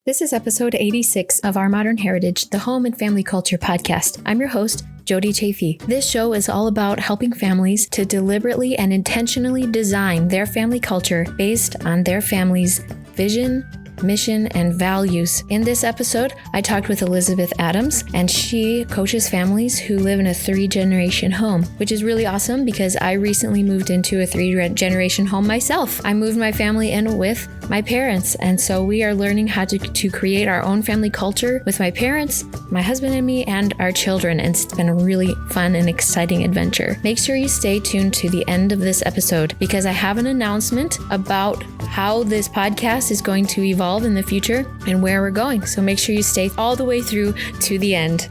This is episode 86 of Our Modern Heritage, the Home and Family Culture podcast. I'm your host, Jody Chafee. This show is all about helping families to deliberately and intentionally design their family culture based on their family's vision, mission, and values. In this episode, I talked with Elizabeth Adams, and she coaches families who live in a 3-generation home, which is really awesome because I recently moved into a 3-generation home myself. I moved my family in with my parents, and so we are learning how to create our own family culture with my parents, my husband and me, and our children, and it's been a really fun and exciting adventure. Make sure you stay tuned to the end of this episode because I have an announcement about how this podcast is going to evolve in the future and where we're going. So make sure you stay all the way through to the end.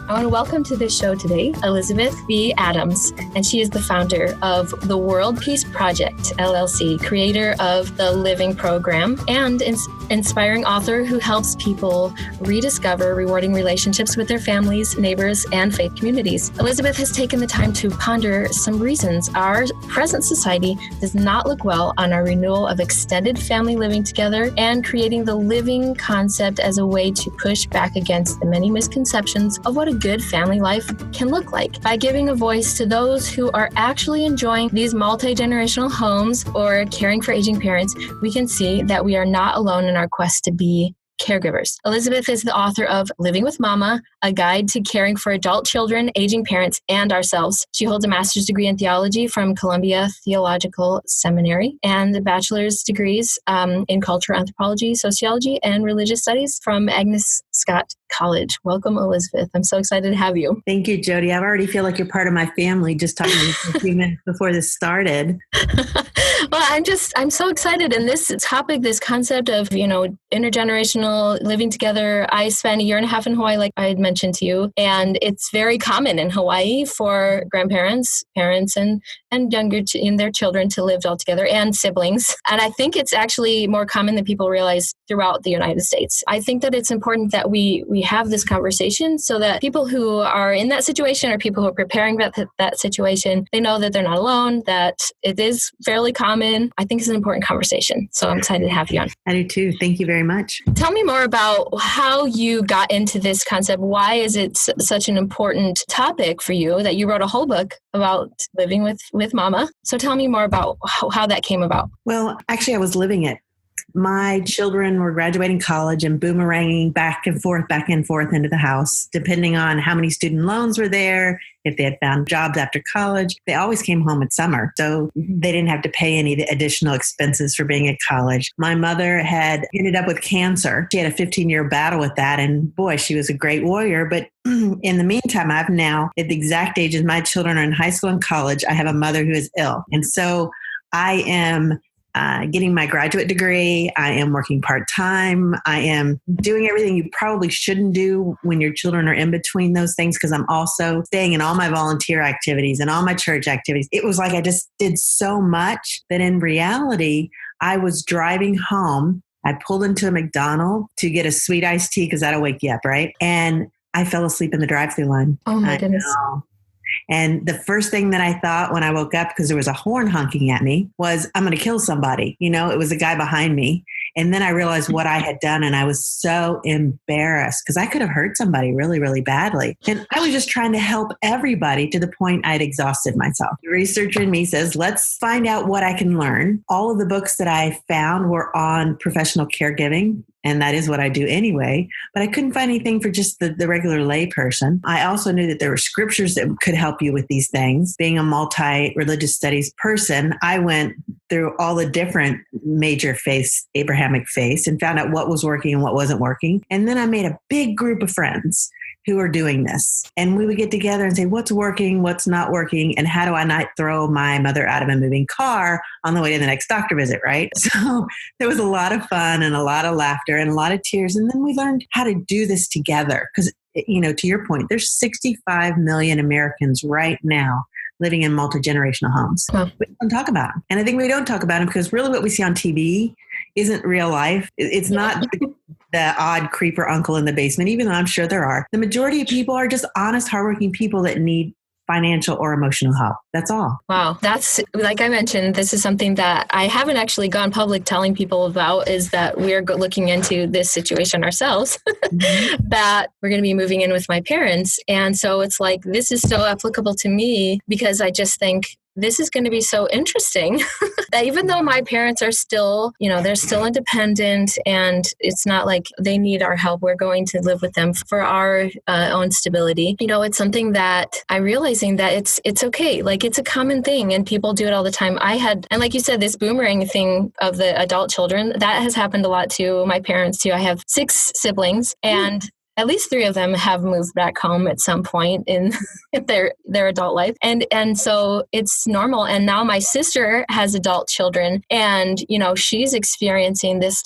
I want to welcome to this show today, Elizabeth B. Adams, and she is the founder of the World Peace Project, LLC, creator of the Living Program, and inspiring author who helps people rediscover rewarding relationships with their families, neighbors, and faith communities. Elizabeth has taken the time to ponder some reasons our present society does not look well on our renewal of extended family living together and creating the living concept as a way to push back against the many misconceptions of what a good family life can look like. By giving a voice to those who are actually enjoying these multi-generational homes or caring for aging parents, we can see that we are not alone in our quest to be caregivers. Elizabeth is the author of Living with Mama, a guide to caring for adult children, aging parents, and ourselves. She holds a master's degree in theology from Columbia Theological Seminary and the bachelor's degrees in cultural anthropology, sociology, and religious studies from Agnes Scott College. Welcome, Elizabeth. I'm so excited to have you. Thank you, Jody. I already feel like you're part of my family just talking to you for a few minutes before this started. Well, I'm so excited. And this topic, this concept of, intergenerational living together. I spent a year and a half in Hawaii, like I had mentioned to you, and it's very common in Hawaii for grandparents, parents, and younger in their children to live all together and siblings. And I think it's actually more common than people realize throughout the United States. I think that it's important that we have this conversation so that people who are in that situation or people who are preparing for that situation, they know that they're not alone, that it is fairly common. I think it's an important conversation. So I'm excited to have you on. I do too. Thank you very much. Tell me more about how you got into this concept. Why is it such an important topic for you that you wrote a whole book about living with Mama? So tell me more about how that came about. Well, actually, I was living it. My children were graduating college and boomeranging back and forth into the house, depending on how many student loans were there, if they had found jobs after college. They always came home at summer, so they didn't have to pay any additional expenses for being at college. My mother had ended up with cancer. She had a 15-year battle with that, and boy, she was a great warrior. But in the meantime, I've now, at the exact age as my children are in high school and college, I have a mother who is ill. And so I am getting my graduate degree. I am working part-time. I am doing everything you probably shouldn't do when your children are in between those things, because I'm also staying in all my volunteer activities and all my church activities. It was like I just did so much that in reality, I was driving home. I pulled into a McDonald's to get a sweet iced tea because that'll wake you up, right? And I fell asleep in the drive-thru line. Oh my goodness. And the first thing that I thought when I woke up, because there was a horn honking at me, was I'm going to kill somebody. It was a guy behind me. And then I realized what I had done. And I was so embarrassed because I could have hurt somebody really, really badly. And I was just trying to help everybody to the point I'd exhausted myself. The researcher in me says, let's find out what I can learn. All of the books that I found were on professional caregiving. And that is what I do anyway. But I couldn't find anything for just the regular lay person. I also knew that there were scriptures that could help you with these things. Being a multi-religious studies person, I went through all the different major faiths, Abrahamic faiths, and found out what was working and what wasn't working. And then I made a big group of friends who are doing this. And we would get together and say, what's working, what's not working, and how do I not throw my mother out of a moving car on the way to the next doctor visit, right? So there was a lot of fun and a lot of laughter and a lot of tears. And then we learned how to do this together. Because, to your point, there's 65 million Americans right now living in multi-generational homes. Well, we don't talk about them. And I think we don't talk about them because really what we see on TV isn't real life. It's not the odd creeper uncle in the basement, even though I'm sure there are. The majority of people are just honest, hardworking people that need financial or emotional help. That's all. Wow. That's, like I mentioned, this is something that I haven't actually gone public telling people about, is that we're looking into this situation ourselves, that we're going to be moving in with my parents. And so it's like, this is so applicable to me, because I just think this is going to be so interesting that even though my parents are still, they're still independent, and it's not like they need our help, we're going to live with them for our own stability. It's something that I'm realizing that it's okay. Like, it's a common thing and people do it all the time. And like you said, this boomerang thing of the adult children, that has happened a lot to my parents too. I have 6 siblings, and at least 3 of them have moved back home at some point in their adult life. And so it's normal. And now my sister has adult children, and, she's experiencing this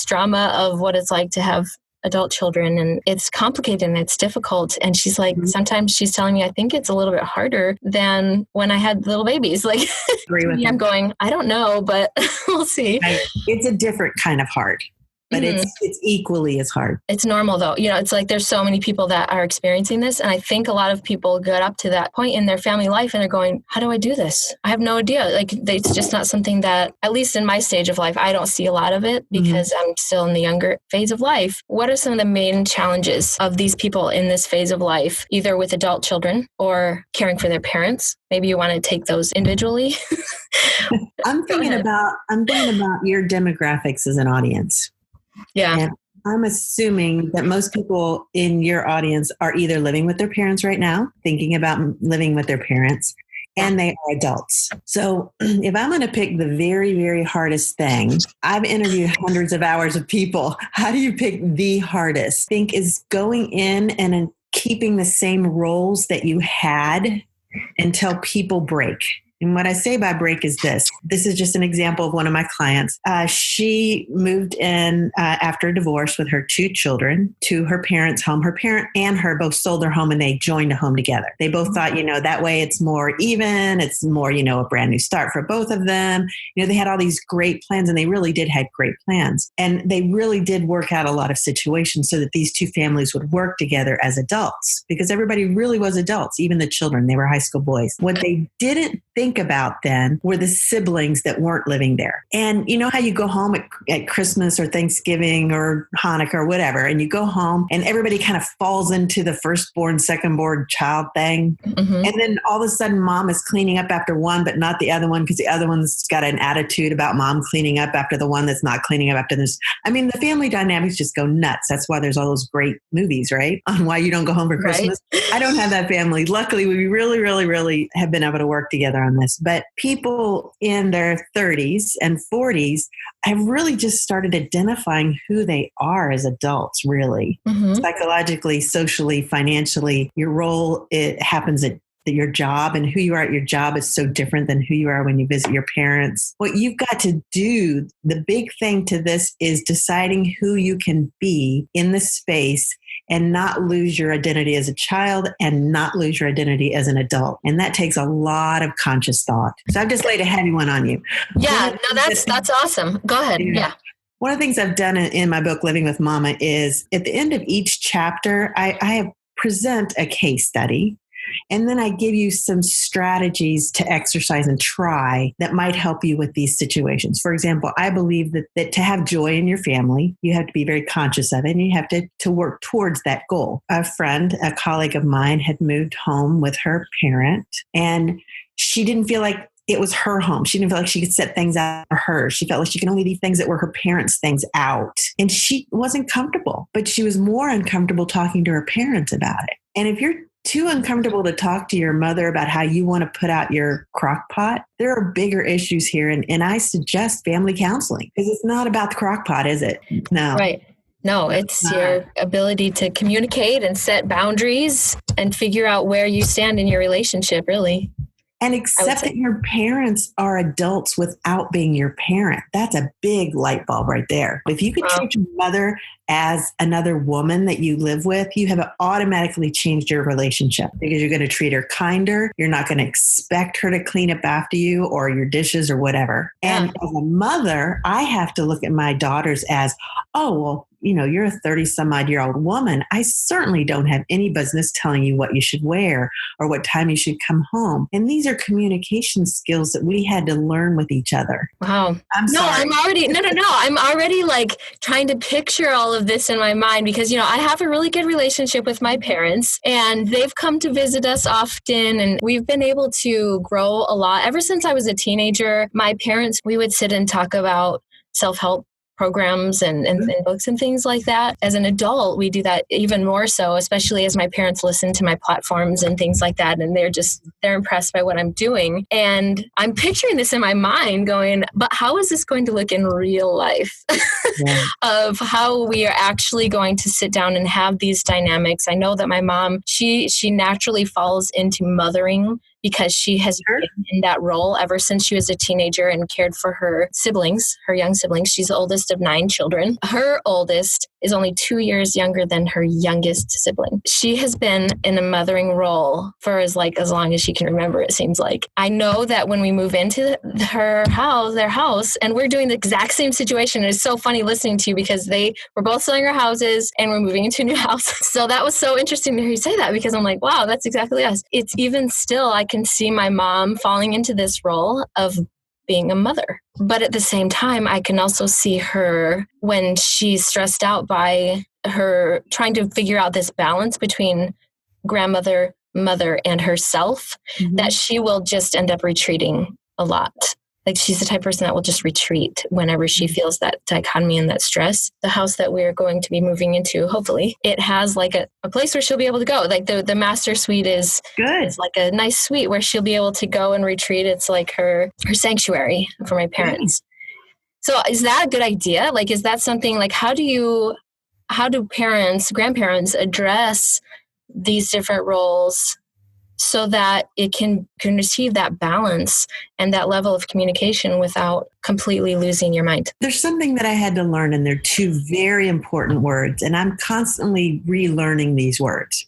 drama of what it's like to have adult children, and it's complicated and it's difficult. And she's like, sometimes she's telling me, I think it's a little bit harder than when I had little babies. Like, I'm going, I don't know, but we'll see. It's a different kind of hard. But it's equally as hard. It's normal though. It's like there's so many people that are experiencing this. And I think a lot of people get up to that point in their family life and they're going, how do I do this? I have no idea. Like, it's just not something that, at least in my stage of life, I don't see a lot of it, because I'm still in the younger phase of life. What are some of the main challenges of these people in this phase of life, either with adult children or caring for their parents? Maybe you want to take those individually. I'm thinking about your demographics as an audience. Yeah. And I'm assuming that most people in your audience are either living with their parents right now, thinking about living with their parents, and they are adults. So if I'm going to pick the very, very hardest thing, I've interviewed hundreds of hours of people. How do you pick the hardest? I think is going in and keeping the same roles that you had until people break. And what I say by break is this. This is just an example of one of my clients. She moved in after a divorce with her 2 children to her parents' home. Her parent and her both sold their home and they joined a home together. They both thought, that way it's more even. It's more, a brand new start for both of them. They had all these great plans, and they really did have great plans. And they really did work out a lot of situations so that these 2 families would work together as adults, because everybody really was adults, even the children. They were high school boys. What they didn't think about then were the siblings that weren't living there. And you know how you go home at Christmas or Thanksgiving or Hanukkah or whatever, and you go home and everybody kind of falls into the firstborn, secondborn child thing. And then all of a sudden mom is cleaning up after one, but not the other one, because the other one's got an attitude about mom cleaning up after the one that's not cleaning up after this. I mean, the family dynamics just go nuts. That's why there's all those great movies, right? On why you don't go home for Christmas. Right. I don't have that family. Luckily, we really, really, really have been able to work together on this. But people in their 30s and 40s have really just started identifying who they are as adults, really. Psychologically, socially, financially. Your role, it happens at your job, and who you are at your job is so different than who you are when you visit your parents. What you've got to do, the big thing to this, is deciding who you can be in the space and not lose your identity as a child and not lose your identity as an adult. And that takes a lot of conscious thought. So I've just laid a heavy one on you. Yeah, no, that's awesome. Go ahead. Yeah. One of the things I've done in my book, Living with Mama, is at the end of each chapter, I present a case study. And then I give you some strategies to exercise and try that might help you with these situations. For example, I believe that to have joy in your family, you have to be very conscious of it, and you have to work towards that goal. A colleague of mine, had moved home with her parent, and she didn't feel like it was her home. She didn't feel like she could set things out for her. She felt like she could only leave things that were her parents' things out. And she wasn't comfortable, but she was more uncomfortable talking to her parents about it. And if you're too uncomfortable to talk to your mother about how you want to put out your crock pot, there are bigger issues here. And I suggest family counseling, because it's not about the crock pot, is it? No. Right. No, it's your ability to communicate and set boundaries and figure out where you stand in your relationship, really. And accept that your parents are adults without being your parent. That's a big light bulb right there. If you can treat your mother as another woman that you live with, you have automatically changed your relationship, because you're going to treat her kinder. You're not going to expect her to clean up after you or your dishes or whatever. Yeah. And as a mother, I have to look at my daughters as, oh, well, you're a 30 some odd year old woman. I certainly don't have any business telling you what you should wear or what time you should come home. And these are communication skills that we had to learn with each other. Wow. I'm already like trying to picture all of this in my mind because, I have a really good relationship with my parents and they've come to visit us often and we've been able to grow a lot. Ever since I was a teenager, my parents, we would sit and talk about self-help programs and books and things like that. As an adult, we do that even more so, especially as my parents listen to my platforms and things like that. And they're impressed by what I'm doing. And I'm picturing this in my mind going, but how is this going to look in real life? Yeah. Of how we are actually going to sit down and have these dynamics. I know that my mom, she naturally falls into mothering because she has been in that role ever since she was a teenager and cared for her siblings, her young siblings. She's the oldest of 9 children. Her oldest is only 2 years younger than her youngest sibling. She has been in a mothering role for as long as she can remember, it seems like. I know that when we move into their house, and we're doing the exact same situation. It's so funny listening to you because we're both selling our houses and we're moving into a new house. So that was so interesting to hear you say that because I'm like, wow, that's exactly us. It's even still, I can see my mom falling into this role of being a mother. But at the same time, I can also see her when she's stressed out by her trying to figure out this balance between grandmother, mother, and herself, that she will just end up retreating a lot. Like she's the type of person that will just retreat whenever she feels that dichotomy and that stress. The house that we're going to be moving into, hopefully, it has like a place where she'll be able to go. Like the master suite is good. It's like a nice suite where she'll be able to go and retreat. It's like her sanctuary for my parents. So is that a good idea? Like, is that something like, how do grandparents address these different roles so that it can achieve that balance and that level of communication without completely losing your mind? There's something that I had to learn, and they're 2 very important words, and I'm constantly relearning these words.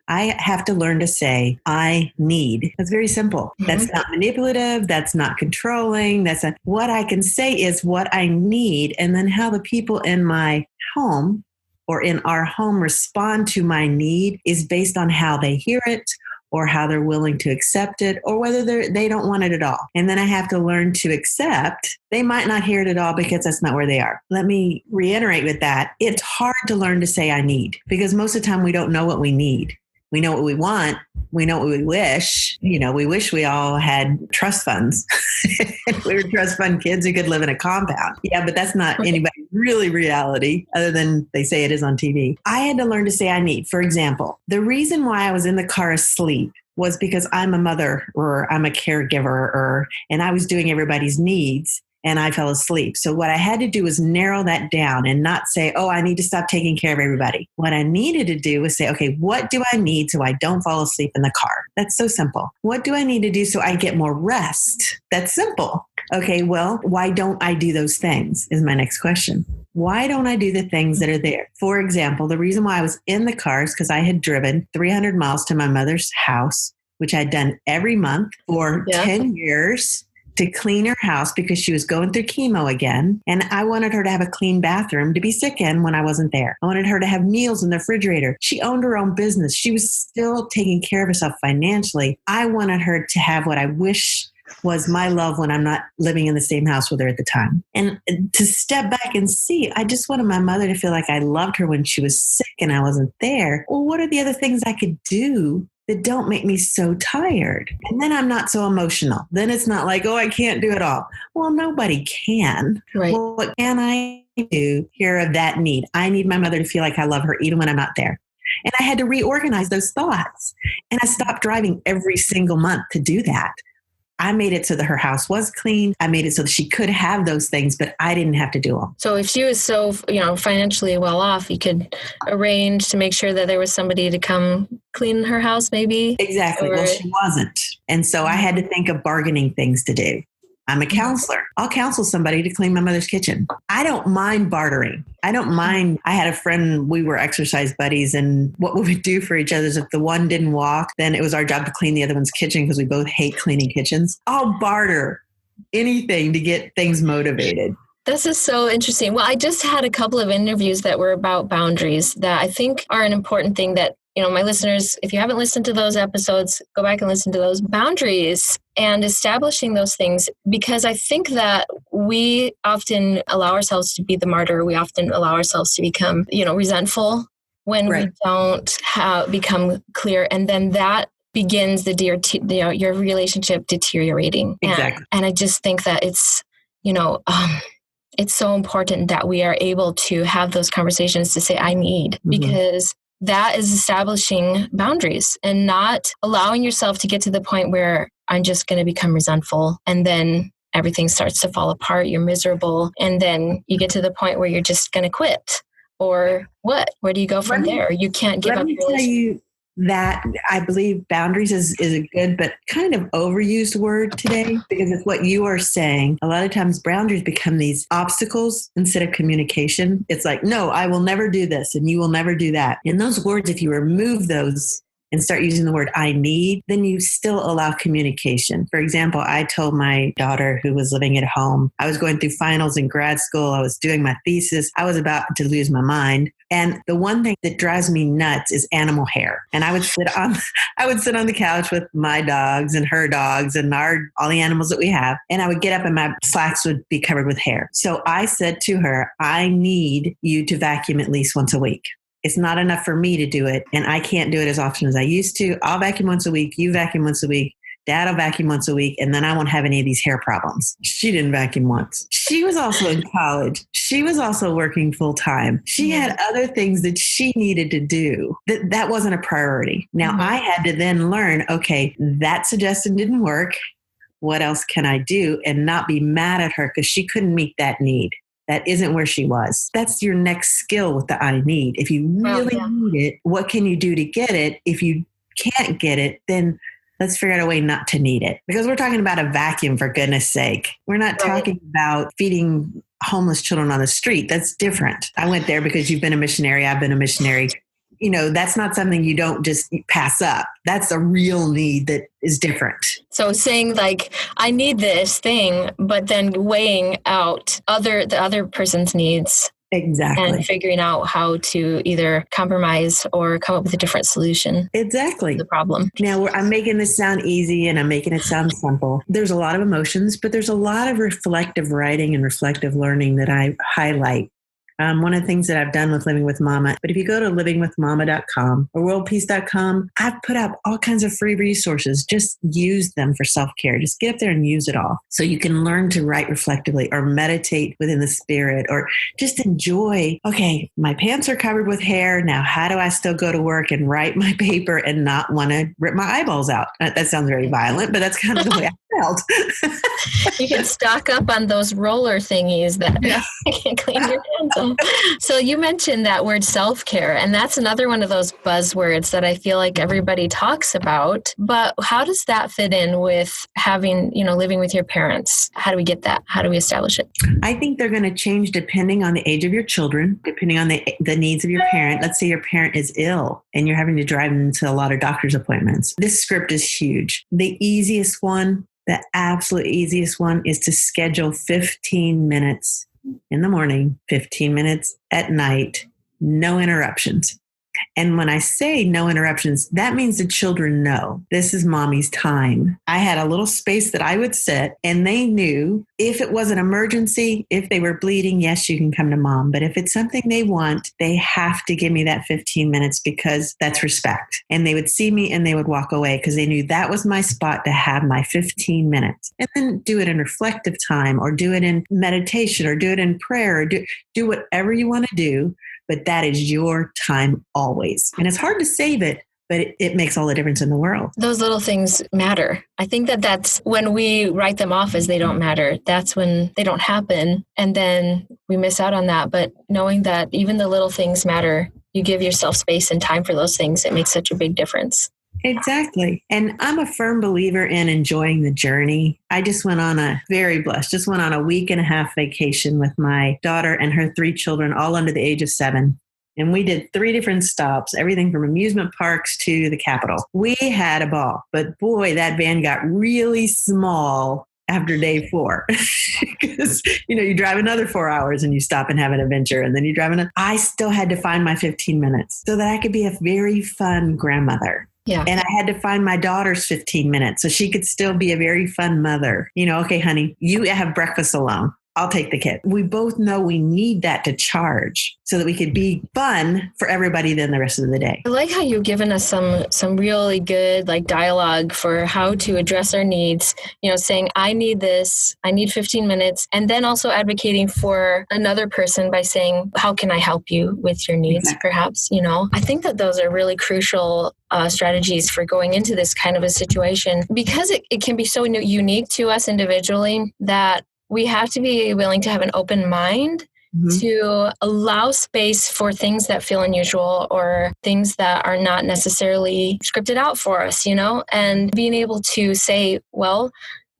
I have to learn to say, I need. That's very simple. That's not manipulative. That's not controlling. What I can say is what I need, and then how the people in my home or in our home respond to my need is based on how they hear it, or how they're willing to accept it, or whether they don't want it at all. And then I have to learn to accept they might not hear it at all because that's not where they are. Let me reiterate with that. It's hard to learn to say I need because most of the time we don't know what we need. We know what we want. We know what we wish. We wish we all had trust funds. If we were trust fund kids who could live in a compound. Yeah, but that's not anybody's really reality other than they say it is on TV. I had to learn to say I need. For example, the reason why I was in the car asleep was because I'm a mother or I'm a caregiver and I was doing everybody's needs. And I fell asleep. So what I had to do was narrow that down and not say, oh, I need to stop taking care of everybody. What I needed to do was say, okay, what do I need so I don't fall asleep in the car? That's so simple. What do I need to do so I get more rest? That's simple. Okay, well, why don't I do those things is my next question. Why don't I do the things that are there? For example, the reason why I was in the car is because I had driven 300 miles to my mother's house, which I'd done every month for 10 years. To clean her house because she was going through chemo again. And I wanted her to have a clean bathroom to be sick in when I wasn't there. I wanted her to have meals in the refrigerator. She owned her own business. She was still taking care of herself financially. I wanted her to have what I wish was my love when I'm not living in the same house with her at the time. And to step back and see, I just wanted my mother to feel like I loved her when she was sick and I wasn't there. Well, what are the other things I could do that don't make me so tired? And then I'm not so emotional. Then it's not like, oh, I can't do it all. Well, nobody can. Right. Well, what can I do here of that need? I need my mother to feel like I love her even when I'm not there. And I had to reorganize those thoughts. And I stopped driving every single month to do that. I made it so that her house was clean. I made it so that she could have those things, but I didn't have to do them. So if she was so, financially well off, you could arrange to make sure that there was somebody to come clean her house maybe? Exactly. Well, she wasn't. And so I had to think of bargaining things to do. I'm a counselor. I'll counsel somebody to clean my mother's kitchen. I don't mind bartering. I don't mind. I had a friend, we were exercise buddies, and what we would do for each other is if the one didn't walk, then it was our job to clean the other one's kitchen because we both hate cleaning kitchens. I'll barter anything to get things motivated. This is so interesting. Well, I just had a couple of interviews that were about boundaries that I think are an important thing that, my listeners, if you haven't listened to those episodes, go back and listen to those boundaries and establishing those things, because I think that we often allow ourselves to be the martyr. We often allow ourselves to become, resentful when we don't become clear. And then that begins your relationship deteriorating. Exactly. And I just think that it's, it's so important that we are able to have those conversations to say, I need, because that is establishing boundaries and not allowing yourself to get to the point where I'm just going to become resentful. And then everything starts to fall apart. You're miserable. And then you get to the point where you're just going to quit. Or what? Where do you go from there? You can't give up. Let me tell you that I believe boundaries is a good but kind of overused word today, because it's what you are saying. A lot of times boundaries become these obstacles instead of communication. It's like, no, I will never do this and you will never do that. And those words, if you remove those and start using the word I need, then you still allow communication. For example, I told my daughter who was living at home, I was going through finals in grad school. I was doing my thesis. I was about to lose my mind. And the one thing that drives me nuts is animal hair. And I would sit on the couch with my dogs and her dogs and all the animals that we have. And I would get up and my slacks would be covered with hair. So I said to her, I need you to vacuum at least once a week. It's not enough for me to do it, and I can't do it as often as I used to. I'll vacuum once a week. You vacuum once a week. Dad will vacuum once a week, and then I won't have any of these hair problems. She didn't vacuum once. She was also in college. She was also working full time. She had other things that she needed to do. That wasn't a priority. Now I had to then learn, okay, that suggestion didn't work. What else can I do? And not be mad at her because she couldn't meet that need. That isn't where she was. That's your next skill with the I need. If you really need it, what can you do to get it? If you can't get it, then let's figure out a way not to need it. Because we're talking about a vacuum, for goodness sake. We're not talking about feeding homeless children on the street. That's different. I went there because you've been a missionary. I've been a missionary. That's not something you don't just pass up. That's a real need that is different. So saying like, I need this thing, but then weighing out the other person's needs. Exactly. And figuring out how to either compromise or come up with a different solution. Exactly. To the problem. Now, I'm making this sound easy and I'm making it sound simple. There's a lot of emotions, but there's a lot of reflective writing and reflective learning that I highlight. One of the things that I've done with Living with Mama, but if you go to livingwithmama.com or worldpeace.com, I've put up all kinds of free resources. Just use them for self-care. Just get up there and use it all. So you can learn to write reflectively or meditate within the spirit or just enjoy, okay, my pants are covered with hair. Now, how do I still go to work and write my paper and not want to rip my eyeballs out? That sounds very violent, but that's kind of the way I felt. You can stock up on those roller thingies that can clean your hands off. So you mentioned that word self-care, and that's another one of those buzzwords that I feel like everybody talks about. But how does that fit in with having, living with your parents? How do we get that? How do we establish it? I think they're going to change depending on the age of your children, depending on the needs of your parent. Let's say your parent is ill and you're having to drive them to a lot of doctor's appointments. This script is huge. The easiest one, the absolute easiest one is to schedule 15 minutes in the morning, 15 minutes at night, no interruptions. And when I say no interruptions, that means the children know this is mommy's time. I had a little space that I would sit, and they knew if it was an emergency, if they were bleeding, yes, you can come to mom. But if it's something they want, they have to give me that 15 minutes because that's respect. And they would see me and they would walk away because they knew that was my spot to have my 15 minutes. And then do it in reflective time or do it in meditation or do it in prayer or do whatever you want to do. But that is your time always. And it's hard to save it, but it makes all the difference in the world. Those little things matter. I think that's when we write them off as they don't matter. That's when they don't happen. And then we miss out on that. But knowing that even the little things matter, you give yourself space and time for those things. It makes such a big difference. Exactly. And I'm a firm believer in enjoying the journey. I just went on a week and a half vacation with my daughter and her 3 children, all under the age of 7. And we did 3 different stops, everything from amusement parks to the Capitol. We had a ball, but boy, that van got really small after day 4 because, you drive another 4 hours and you stop and have an adventure. And then you drive another. I still had to find my 15 minutes so that I could be a very fun grandmother. Yeah. And I had to find my daughter's 15 minutes so she could still be a very fun mother. Okay, honey, you have breakfast alone. I'll take the kid. We both know we need that to charge so that we could be fun for everybody then the rest of the day. I like how you've given us some really good dialogue for how to address our needs, saying, I need this, I need 15 minutes. And then also advocating for another person by saying, how can I help you with your needs, Exactly. perhaps, I think that those are really crucial strategies for going into this kind of a situation because it can be so unique to us individually that we have to be willing to have an open mind to allow space for things that feel unusual or things that are not necessarily scripted out for us, and being able to say, well,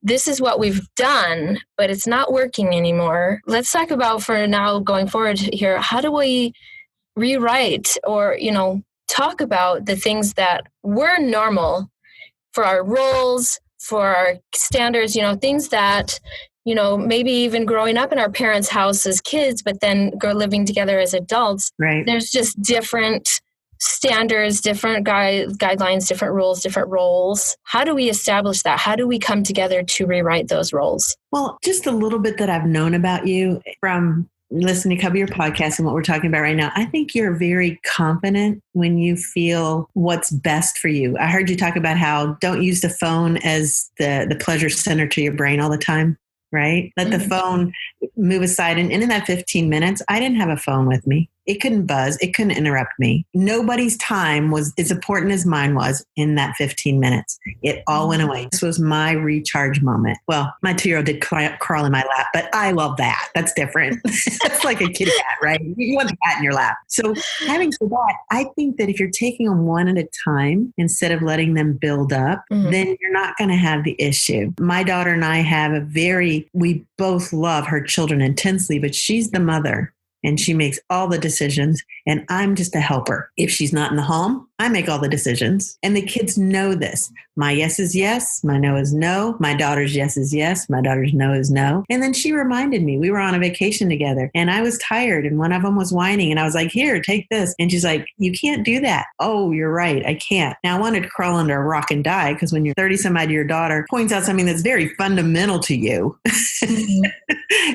this is what we've done, but it's not working anymore. Let's talk about for now going forward here, how do we rewrite or, talk about the things that were normal for our roles, for our standards, things that maybe even growing up in our parents' house as kids, but then living together as adults, right? There's just different standards, different guidelines, different rules, different roles. How do we establish that? How do we come together to rewrite those roles? Well, just a little bit that I've known about you from listening to a couple of your podcasts and what we're talking about right now, I think you're very confident when you feel what's best for you. I heard you talk about how don't use the phone as the pleasure center to your brain all the time. Right? Let the phone move aside. And in that 15 minutes, I didn't have a phone with me. It couldn't buzz. It couldn't interrupt me. Nobody's time was as important as mine was in that 15 minutes. It all went away. This was my recharge moment. Well, my 2-year-old did crawl in my lap, but I love that. That's different. That's like a kitty cat, right? You want the cat in your lap. So having said that, I think that if you're taking them one at a time instead of letting them build up, then you're not going to have the issue. My daughter and I have we both love her children intensely, but she's the mother. And she makes all the decisions, and I'm just a helper. If she's not in the home, I make all the decisions. And the kids know this. My yes is yes, my no is no. My daughter's yes is yes, my daughter's no is no. And then she reminded me, we were on a vacation together, and I was tired, and one of them was whining, and I was like, here, take this. And she's like, you can't do that. Oh, you're right, I can't. Now I wanted to crawl under a rock and die, because when you're 30-some-odd, your daughter points out something that's very fundamental to you,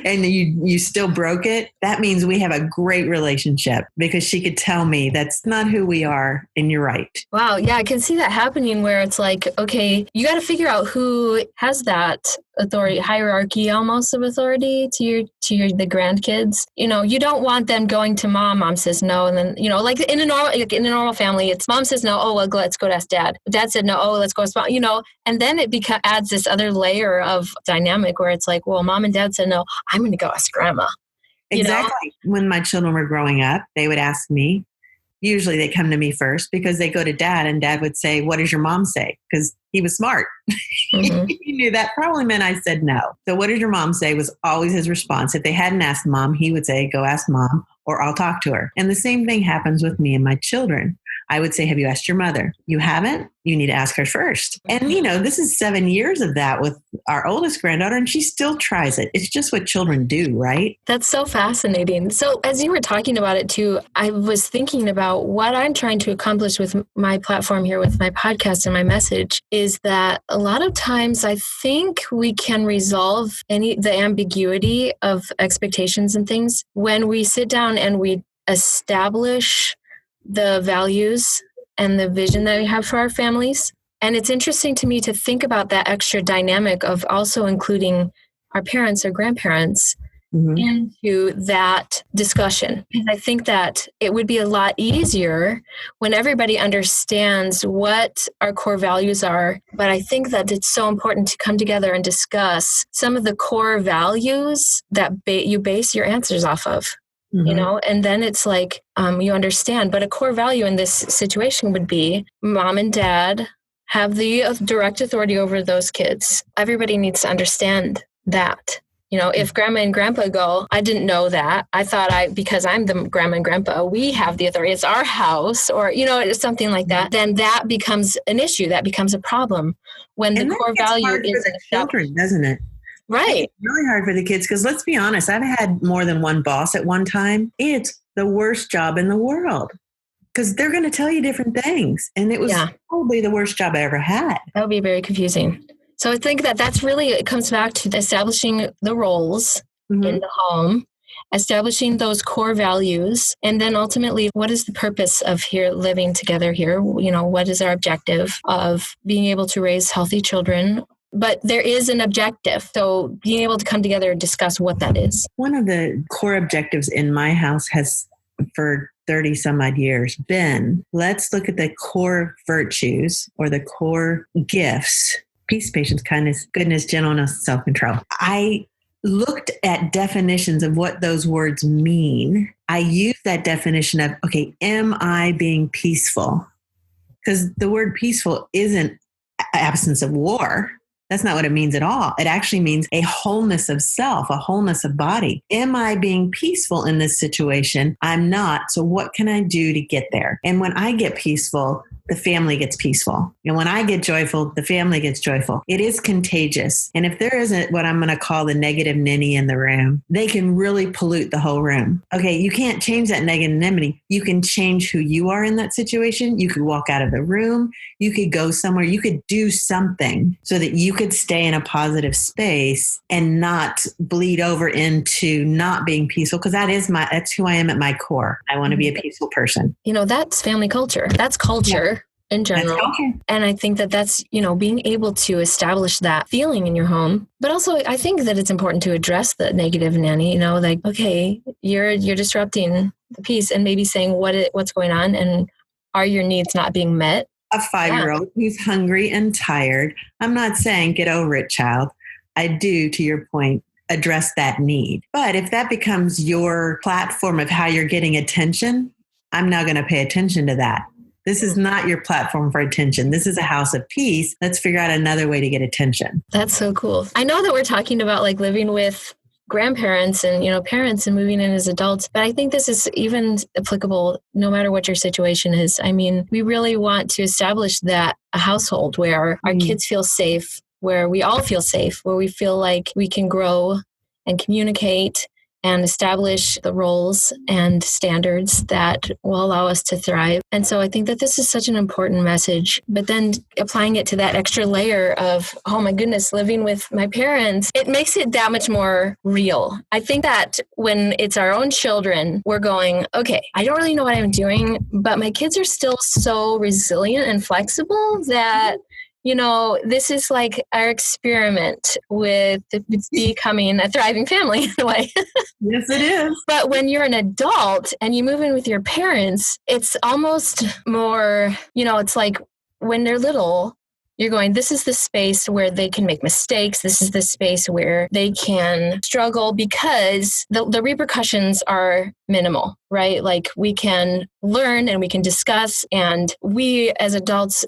and you still broke it, that means we have a great relationship, because she could tell me that's not who we are, and you're right. Wow. Yeah, I can see that happening where it's like, okay, you got to figure out who has that authority, hierarchy almost of authority to the grandkids. You don't want them going to mom says no, and then like in a normal family, it's mom says no, oh well, let's go to ask dad. Dad said no, oh let's go ask mom. And then it adds this other layer of dynamic where it's like, well, mom and dad said no, I'm going to go ask grandma. Exactly. When my children were growing up, they would ask me. Usually they come to me first because they go to dad, and dad would say, what does your mom say? Because he was smart. He knew that probably meant I said no. So what did your mom say was always his response. If they hadn't asked mom, he would say, go ask mom, or I'll talk to her. And the same thing happens with me and my children. I would say, have you asked your mother? You haven't? You need to ask her first. And, this is 7 years of that with our oldest granddaughter, and she still tries it. It's just what children do, right? That's so fascinating. So as you were talking about it too, I was thinking about what I'm trying to accomplish with my platform here, with my podcast and my message, is that a lot of times I think we can resolve the ambiguity of expectations and things when we sit down and we establish the values and the vision that we have for our families. And it's interesting to me to think about that extra dynamic of also including our parents or grandparents into that discussion. Because I think that it would be a lot easier when everybody understands what our core values are. But I think that it's so important to come together and discuss some of the core values that you base your answers off of. And then it's like, you understand. But a core value in this situation would be mom and dad have the direct authority over those kids. Everybody needs to understand that. If grandma and grandpa go, I didn't know that. I thought because I'm the grandma and grandpa, we have the authority. It's our house, or, it's something like that. Then that becomes an issue. That becomes a problem when the core value is the children, doesn't it? Right. It's really hard for the kids because let's be honest, I've had more than one boss at one time. It's the worst job in the world because they're going to tell you different things. And it was probably the worst job I ever had. That would be very confusing. So I think that that's really, it comes back to establishing the roles in the home, establishing those core values, and then ultimately, what is the purpose of here living together here? You know, what is our objective of being able to raise healthy children? But there is an objective. So being able to come together and discuss what that is. One of the core objectives in my house has, for 30 some odd years, been, let's look at the core virtues or the core gifts: peace, patience, kindness, goodness, gentleness, self-control. I looked at definitions of what those words mean. I used that definition of, okay, am I being peaceful? Because the word peaceful isn't absence of war. That's not what it means at all. It actually means a wholeness of self, a wholeness of body. Am I being peaceful in this situation? I'm not. So what can I do to get there? And when I get peaceful, the family gets peaceful. And when I get joyful, the family gets joyful. It is contagious. And if there isn't what I'm going to call the negative ninny in the room, they can really pollute the whole room. Okay, you can't change that negativity. You can change who you are in that situation. You could walk out of the room. You could go somewhere. You could do something so that you could stay in a positive space and not bleed over into not being peaceful. Because that's who I am at my core. I want to be a peaceful person. You know, that's family culture. That's culture. Yeah. In general. And I think that that's, you know, being able to establish that feeling in your home. But also, I think that it's important to address the negative nanny, you know, like, okay, you're disrupting the peace, and maybe saying what's going on and are your needs not being met? A 5-year-old who's hungry and tired. I'm not saying get over it, child. I do, to your point, address that need. But if that becomes your platform of how you're getting attention, I'm not going to pay attention to that. This is not your platform for attention. This is a house of peace. Let's figure out another way to get attention. That's so cool. I know that we're talking about like living with grandparents and, you know, parents and moving in as adults, but I think this is even applicable no matter what your situation is. I mean, we really want to establish that a household where our kids feel safe, where we all feel safe, where we feel like we can grow and communicate and establish the roles and standards that will allow us to thrive. And so I think that this is such an important message, but then applying it to that extra layer of, oh my goodness, living with my parents, it makes it that much more real. I think that when it's our own children, we're going, okay, I don't really know what I'm doing, but my kids are still so resilient and flexible that you know, this is like our experiment with becoming a thriving family in a way. Yes, it is. But when you're an adult and you move in with your parents, it's almost more, you know, it's like when they're little, you're going, this is the space where they can make mistakes. This is the space where they can struggle because the repercussions are minimal, right? Like we can learn and we can discuss, and we as adults,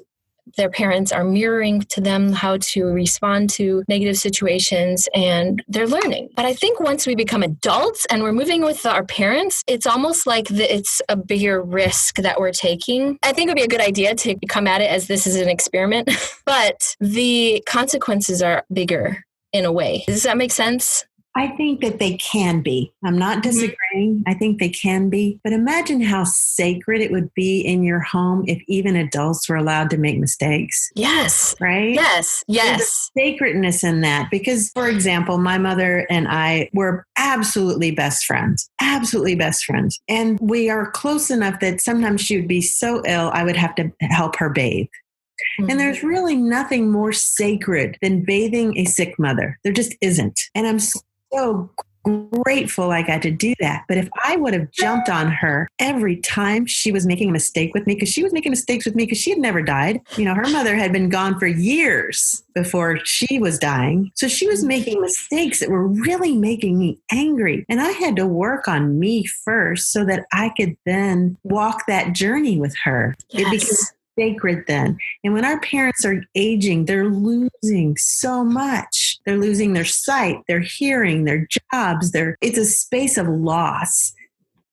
their parents are mirroring to them how to respond to negative situations, and they're learning. But I think once we become adults and we're moving with our parents, it's almost like it's a bigger risk that we're taking. I think it would be a good idea to come at it as this is an experiment, but the consequences are bigger in a way. Does that make sense? I think that they can be. I'm not disagreeing. I think they can be. But imagine how sacred it would be in your home if even adults were allowed to make mistakes. Yes. Right? Yes. Yes. There's a sacredness in that. Because, for example, my mother and I were absolutely best friends. Absolutely best friends. And we are close enough that sometimes she would be so ill, I would have to help her bathe. And there's really nothing more sacred than bathing a sick mother. There just isn't. And I'm so grateful I got to do that. But if I would have jumped on her every time she was making a mistake with me, because she was making mistakes with me because she had never died. You know, her mother had been gone for years before she was dying. So she was making mistakes that were really making me angry. And I had to work on me first so that I could then walk that journey with her. Yes. It became sacred then. And when our parents are aging, they're losing so much. They're losing their sight, their hearing, their jobs. It's a space of loss.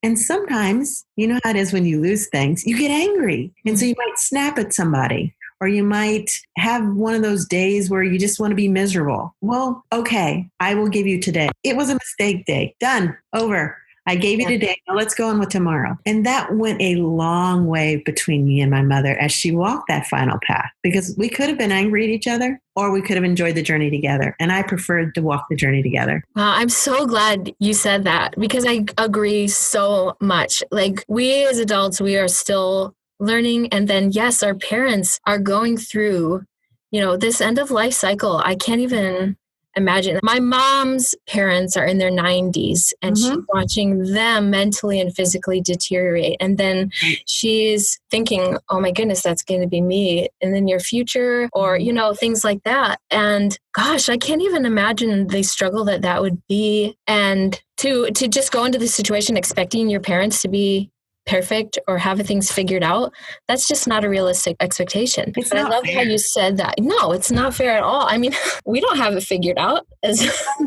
And sometimes, you know how it is when you lose things, you get angry. And so you might snap at somebody, or you might have one of those days where you just want to be miserable. Well, okay, I will give you today. It was a mistake day. Done. Over. I gave you today. Now let's go on with tomorrow. And that went a long way between me and my mother as she walked that final path, because we could have been angry at each other or we could have enjoyed the journey together. And I preferred to walk the journey together. Wow, I'm so glad you said that, because I agree so much. Like, we as adults, we are still learning. And then, yes, our parents are going through, this end of life cycle. I can't even imagine. My mom's parents are in their 90s, and she's watching them mentally and physically deteriorate. And then she's thinking, oh my goodness, that's going to be me in the near future, or, things like that. And gosh, I can't even imagine the struggle that would be. And to just go into the situation expecting your parents to be perfect or have things figured out, that's just not a realistic expectation. But I love how you said that. No, it's not fair at all. I mean, we don't have it figured out as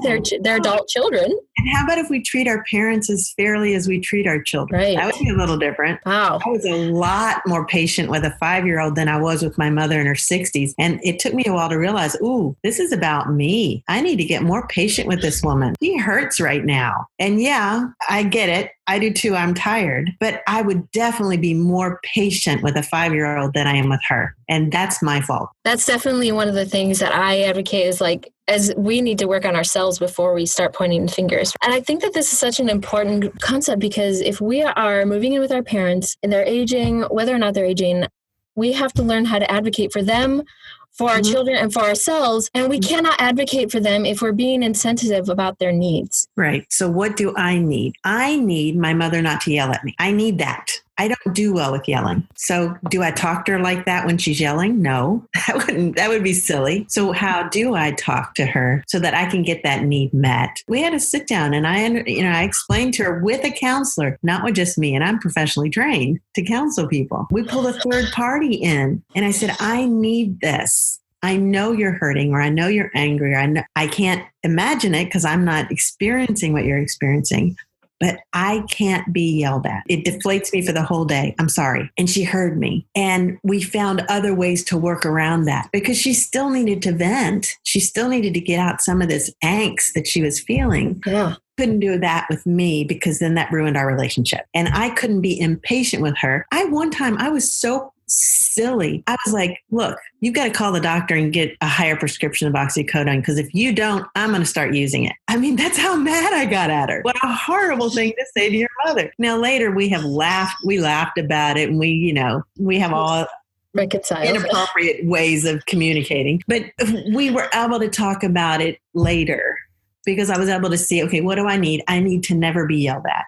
their adult children. And how about if we treat our parents as fairly as we treat our children? Right. That would be a little different. Wow. I was a lot more patient with a 5-year-old than I was with my mother in her 60s. And it took me a while to realize, ooh, this is about me. I need to get more patient with this woman. She hurts right now. And yeah, I get it. I do too. I'm tired. But I would definitely be more patient with a 5-year-old than I am with her. And that's my fault. That's definitely one of the things that I advocate is as we need to work on ourselves before we start pointing fingers. And I think that this is such an important concept, because if we are moving in with our parents and they're aging, whether or not they're aging, we have to learn how to advocate for them, for our children, and for ourselves. And we cannot advocate for them if we're being insensitive about their needs. Right. So what do I need? I need my mother not to yell at me. I need that. I don't do well with yelling. So do I talk to her like that when she's yelling? No, that would be silly. So how do I talk to her so that I can get that need met? We had to sit down, and I explained to her with a counselor, not with just me. And I'm professionally trained to counsel people. We pulled a third party in, and I said, I need this. I know you're hurting, or I know you're angry, or I can't imagine it because I'm not experiencing what you're experiencing. But I can't be yelled at. It deflates me for the whole day. I'm sorry. And she heard me. And we found other ways to work around that, because she still needed to vent. She still needed to get out some of this angst that she was feeling. Yeah. Couldn't do that with me, because then that ruined our relationship. And I couldn't be impatient with her. One time I was so silly. I was like, look, you've got to call the doctor and get a higher prescription of oxycodone, because if you don't, I'm going to start using it. I mean, that's how mad I got at her. What a horrible thing to say to your mother. Now, later we laughed about it, and we have all reconciled inappropriate ways of communicating, but we were able to talk about it later, because I was able to see, okay, what do I need? I need to never be yelled at.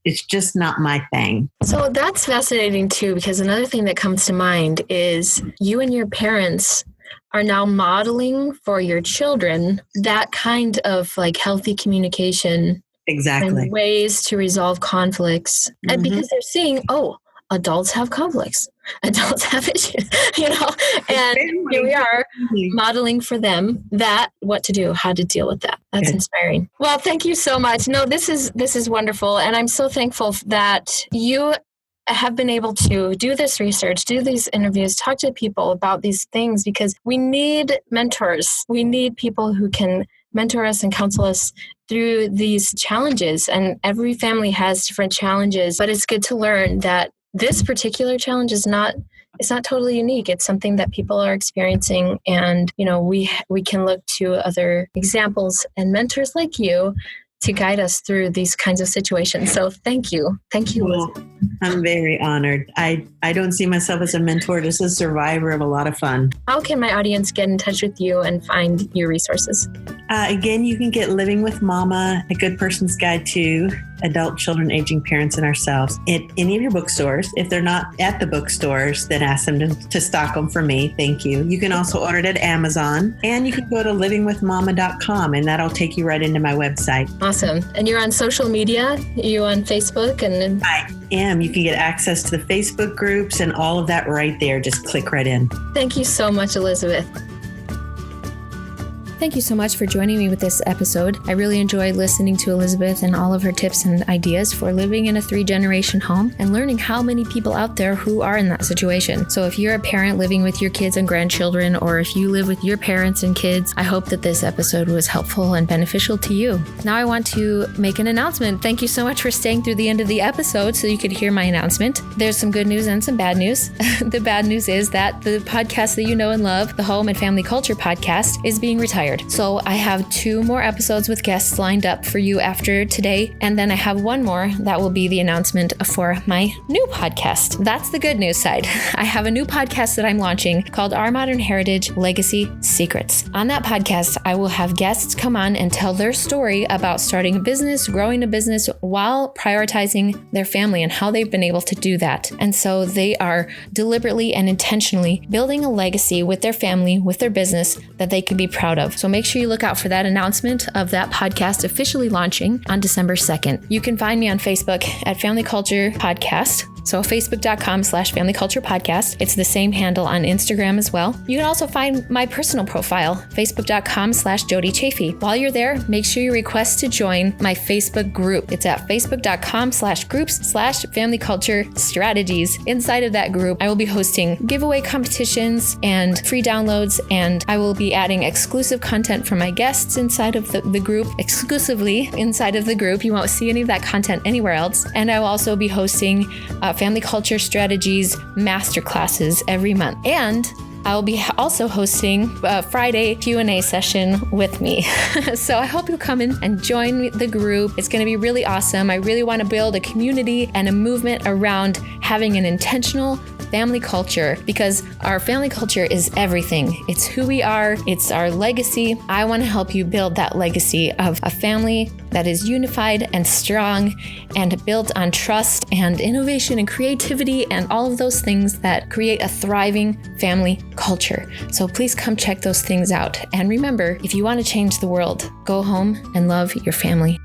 It's just not my thing. So that's fascinating too, because another thing that comes to mind is you and your parents are now modeling for your children that kind of healthy communication. Exactly. And ways to resolve conflicts. And because they're seeing, adults have conflicts. Adults have issues, and here we are modeling for them what to do, how to deal with that. That's inspiring. Well, thank you so much. No, this is wonderful. And I'm so thankful that you have been able to do this research, do these interviews, talk to people about these things, because we need mentors. We need people who can mentor us and counsel us through these challenges. And every family has different challenges, but it's good to learn that this particular challenge it's not totally unique. It's something that people are experiencing. And, we can look to other examples and mentors like you to guide us through these kinds of situations. So thank you. Thank you, Elizabeth. I'm very honored. I don't see myself as a mentor, just a survivor of a lot of fun. How can my audience get in touch with you and find your resources? Again, you can get Living with Mama, A Good Person's Guide to Adult Children, Aging Parents, and Ourselves at any of your bookstores. If they're not at the bookstores, then ask them to stock them for me. Thank you. You can also order it at Amazon, and you can go to livingwithmama.com, and that'll take you right into my website. Awesome. And you're on social media? Are you on Facebook? I am. You can get access to the Facebook groups and all of that right there. Just click right in. Thank you so much, Elizabeth. Thank you so much for joining me with this episode. I really enjoyed listening to Elizabeth and all of her tips and ideas for living in a 3-generation home and learning how many people out there who are in that situation. So if you're a parent living with your kids and grandchildren, or if you live with your parents and kids, I hope that this episode was helpful and beneficial to you. Now I want to make an announcement. Thank you so much for staying through the end of the episode so you could hear my announcement. There's some good news and some bad news. The bad news is that the podcast that you know and love, the Home and Family Culture podcast, is being retired. So I have 2 more episodes with guests lined up for you after today, and then I have 1 more that will be the announcement for my new podcast. That's the good news side. I have a new podcast that I'm launching called Our Modern Heritage Legacy Secrets. On that podcast, I will have guests come on and tell their story about starting a business, growing a business while prioritizing their family and how they've been able to do that. And so they are deliberately and intentionally building a legacy with their family, with their business that they can be proud of. So make sure you look out for that announcement of that podcast officially launching on December 2nd. You can find me on Facebook at Family Culture Podcast. So facebook.com/Family Culture Podcast. It's the same handle on Instagram as well. You can also find my personal profile, facebook.com/Jody Chafee. While you're there, make sure you request to join my Facebook group. It's at facebook.com/groups/Family Culture Strategies. Inside of that group, I will be hosting giveaway competitions and free downloads, and I will be adding exclusive content from my guests inside of the group, exclusively inside of the group. You won't see any of that content anywhere else. And I will also be hosting Family Culture Strategies masterclasses every month. And I will be also hosting a Friday Q&A session with me. So I hope you'll come in and join the group. It's going to be really awesome. I really want to build a community and a movement around having an intentional family culture, because our family culture is everything. It's who we are. It's our legacy. I want to help you build that legacy of a family that is unified and strong and built on trust and innovation and creativity and all of those things that create a thriving family culture. So please come check those things out. And remember, if you want to change the world, go home and love your family.